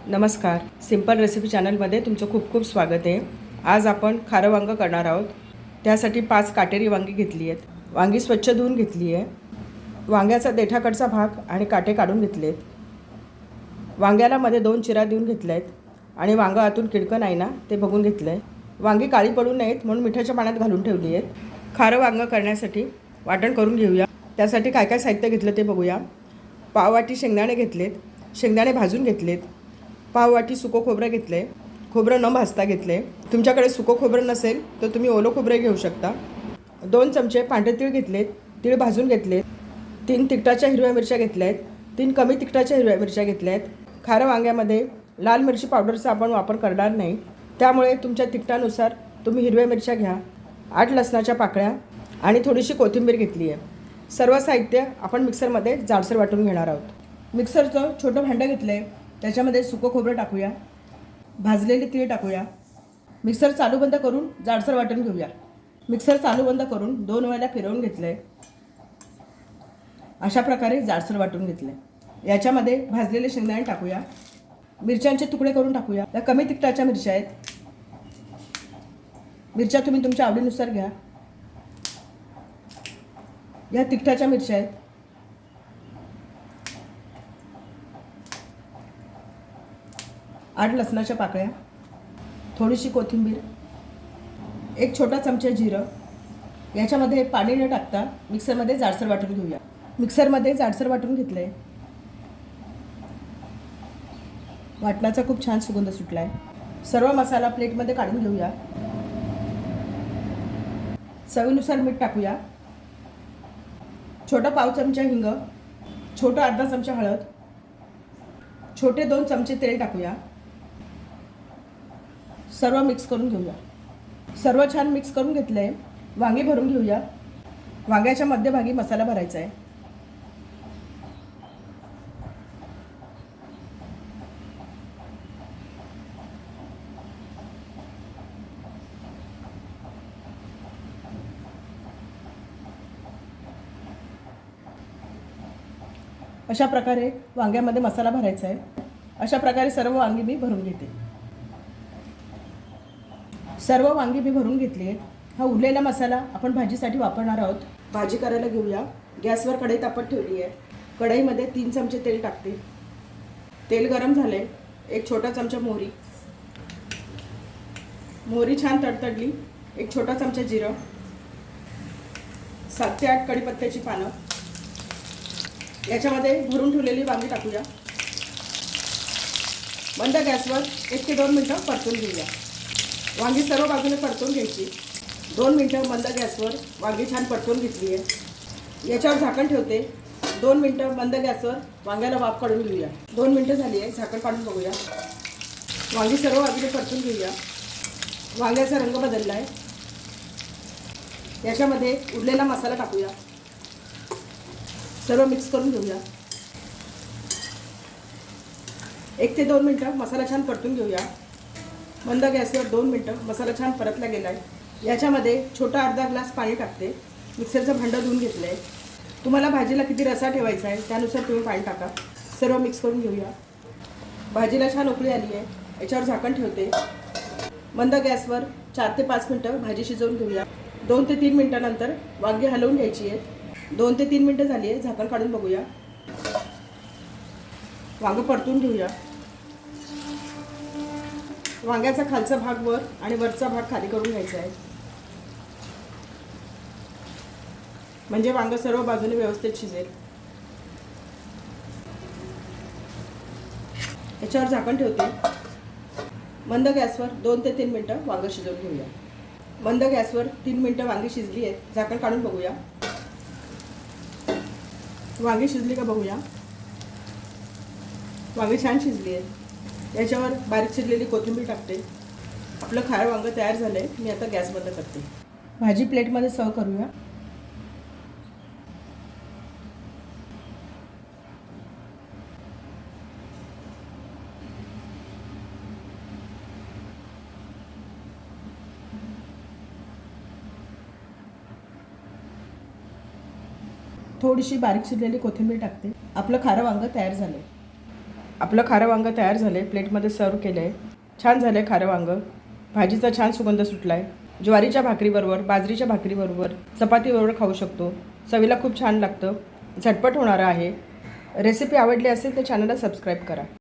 नमस्कार. Simple recipe चॅनलमध्ये तुमचं खूप खूप स्वागत आहे. आज आपण खारं वांगं करणार आहोत. त्यासाठी 5 काटेरी वांगी घेतली आहेत. वांगी स्वच्छ धुवून घेतली आहे. वांग्याचा देठाकडचा भाग आणि काटे काढून घेतले आहेत. वांग्याला मध्ये 2 चिरा देऊन घेतल्या आहेत आणि वांगं आतून किडकं नाही ना ते बघून घेतलं आहे. वांगी काळी पडू नयेत म्हणून मिठाच्या पाण्यात घालून ठेवली आहेत. खारं वांगं करण्यासाठी वाटण करून घेऊया. त्यासाठी काय काय साहित्य घेतलं ते बघूया. पाववाटी शेंगदाणे घेतलेत. शेंगदाणे भाजून घेतलेत. पाववाटी सुकं खोबरं घेतलं आहे. खोबरं न भाजता घेतलं आहे. तुमच्याकडे सुकं खोबरं नसेल तर तुम्ही ओलं खोबरं घेऊ शकता. 2 चमचे पांढरे तीळ घेतलेत. तीळ भाजून घेतलेत. 3 तिखटाच्या हिरव्या मिरच्या घेतल्या आहेत. 3 कमी तिखटाच्या हिरव्या मिरच्या घेतल्या आहेत. खारं वांग्यामध्ये लाल मिरची पावडरचा आपण वापर करणार नाही, त्यामुळे तुमच्या तिखटानुसार तुम्ही हिरव्या मिरच्या घ्या. 8 लसणाच्या पाकळ्या आणि थोडीशी कोथिंबीर घेतली आहे. सर्व साहित्य आपण मिक्सरमध्ये जाडसर वाटून घेणार आहोत. मिक्सरचं छोटं भांडं घेतलं आहे. त्याच्यामध्ये सुकं खोबरं टाकूया. भाजलेली तीळ टाकूया. मिक्सर चालू बंद करून जाडसर वाटून घेऊया. मिक्सर चालू बंद करून 2 वेळा फिरवून घेतलं आहे. अशा प्रकारे जाडसर वाटून घेतलं आहे. याच्यामध्ये भाजलेले शेंगदाणे टाकूया. मिरच्यांचे तुकडे करून टाकूया. या कमी तिखटाच्या मिरच्या आहेत. मिरच्या तुम्ही तुमच्या आवडीनुसार घ्या. या तिखटाच्या मिरच्या आहेत. 8 लसणाच्या पाकळ्या, थोडीशी कोथिंबीर, 1 छोटा चमचा जिरं. याच्यामध्ये पाणी न टाकता मिक्सरमध्ये जाडसर वाटून घेऊया. मिक्सरमध्ये जाडसर वाटून घेतलं आहे. वाटणाचा खूप छान सुगंध सुटला आहे. सर्व मसाला प्लेटमध्ये काढून घेऊया. चवीनुसार मीठ टाकूया. छोटा पाव चमचा हिंग, छोटा अर्धा चमचा हळद, छोटे 2 चमचे तेल टाकूया. सर्व मिक्स करून घेऊया. सर्व छान मिक्स करून घेतलं आहे. वांगी भरून घेऊया. वांग्याच्या मध्यभागी मसाला भरायचा आहे. अशा प्रकारे वांग्यामध्ये मसाला भरायचा आहे. अशा प्रकारे सर्व वांगी मी भरून घेते. सर्व वांगी मी भरून घेतली आहेत. हा उरलेला मसाला आपण भाजीसाठी वापरणार आहोत. भाजी करायला घेऊया. गॅसवर कढई तापत ठेवली आहे. कढईमध्ये 3 चमचे तेल टाकते. तेल गरम झाले. 1 छोटा चमचा मोहरी. मोहरी छान तडतडली. 1 छोटा चमचा जिरं, 7 ते 8 कढीपत्त्याची पानं. याच्यामध्ये भरून ठेवलेली वांगी टाकूया. मंद गॅसवर 1 ते 2 मिनटं परतून घेऊया. वांगी सर्व बाजूने परतून घ्यायची. 2 मिनटं मंद गॅसवर वांगी छान परतून घेतली आहे. याच्यावर झाकण ठेवते. 2 मिनटं मंद गॅसवर वांग्याला वाफ काढून घेऊया. 2 मिनटं झाली आहे. झाकण काढून बघूया. वांगी सर्व बाजूने परतून घेऊया. वांग्याचा रंग बदलला आहे. याच्यामध्ये उरलेला मसाला टाकूया. सर्व मिक्स करून घेऊया. 1 ते 2 मिनटं मसाला छान परतून घेऊया. मंद गॅसवर 2 मिनटं मसाला छान परतला गेला आहे. याच्यामध्ये छोटा अर्धा ग्लास पाणी टाकते. मिक्सरचं भांडं धुवून घेतलं आहे. तुम्हाला भाजीला किती रसा ठेवायचा आहे त्यानुसार तुम्ही पाणी टाका. सर्व मिक्स करून घेऊया. भाजीला छान उकळी आली आहे. याच्यावर झाकण ठेवते. मंद गॅसवर 4 ते 5 मिनटं भाजी शिजवून घेऊया. 2 ते 3 मिनटानंतर वांगी हलवून घ्यायची आहे. 2 ते 3 मिनटं झाली आहे. झाकण काढून बघूया. वांगं परतून घेऊया. वांग्याचा खालचा भाग वर आणि वरचा भाग खाली करून घ्यायचा आहे, म्हणजे वांगं सर्व बाजूने व्यवस्थित शिजेल. याच्यावर झाकण ठेवते. मंद गॅसवर 2 ते 3 मिनटं वांगं शिजवून घेऊया. मंद गॅसवर 3 मिनटं वांगी शिजली आहेत. झाकण काढून बघूया. वांगी शिजली का बघूया. वांगी छान शिजली आहे. याच्यावर बारीक चिरलेली कोथिंबीर टाकते. आपलं खारं वांगं तयार झालं आहे. मी आता गॅस बंद करते. भाजी प्लेटमध्ये सर्व करूया. थोडीशी बारीक चिरलेली कोथिंबीर टाकते. आपलं खारं वांगं तयार झालं आहे. आपलं खारं वांगं तयार झालं आहे. प्लेटमध्ये सर्व केलं आहे. छान झालं आहे खारं वांगं. भाजीचा छान सुगंध सुटला आहे. ज्वारीच्या भाकरीबरोबर, बाजरीच्या भाकरीबरोबर, चपातीबरोबर खाऊ शकतो. चवीला खूप छान लागतं. झटपट होणारं आहे. रेसिपी आवडली असेल तर चॅनलला सबस्क्राईब करा.